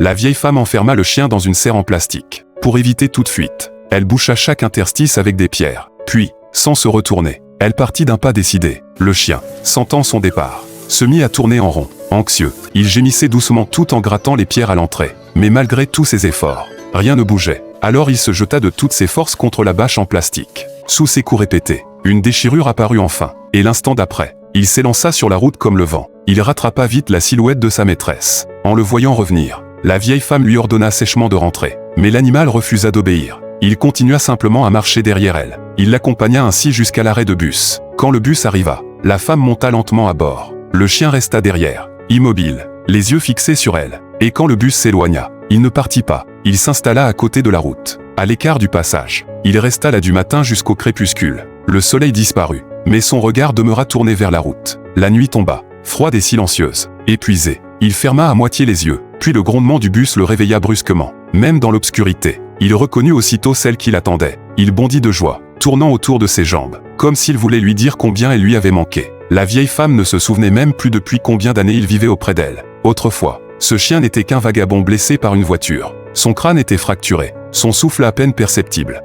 La vieille femme enferma le chien dans une serre en plastique. Pour éviter toute fuite, elle boucha chaque interstice avec des pierres. Puis, sans se retourner, elle partit d'un pas décidé. Le chien, sentant son départ, se mit à tourner en rond. Anxieux, il gémissait doucement tout en grattant les pierres à l'entrée. Mais malgré tous ses efforts, rien ne bougeait. Alors il se jeta de toutes ses forces contre la bâche en plastique. Sous ses coups répétés, une déchirure apparut enfin. Et l'instant d'après, il s'élança sur la route comme le vent. Il rattrapa vite la silhouette de sa maîtresse. En le voyant revenir, la vieille femme lui ordonna sèchement de rentrer. Mais l'animal refusa d'obéir. Il continua simplement à marcher derrière elle. Il l'accompagna ainsi jusqu'à l'arrêt de bus. Quand le bus arriva, la femme monta lentement à bord. Le chien resta derrière, immobile, les yeux fixés sur elle. Et quand le bus s'éloigna, il ne partit pas. Il s'installa à côté de la route, à l'écart du passage. Il resta là du matin jusqu'au crépuscule. Le soleil disparut, mais son regard demeura tourné vers la route. La nuit tomba, froide et silencieuse. Épuisé, il ferma à moitié les yeux. Puis le grondement du bus le réveilla brusquement. Même dans l'obscurité, il reconnut aussitôt celle qui l'attendait. Il bondit de joie, tournant autour de ses jambes, comme s'il voulait lui dire combien elle lui avait manqué. La vieille femme ne se souvenait même plus depuis combien d'années il vivait auprès d'elle. Autrefois, ce chien n'était qu'un vagabond blessé par une voiture. Son crâne était fracturé, son souffle à peine perceptible.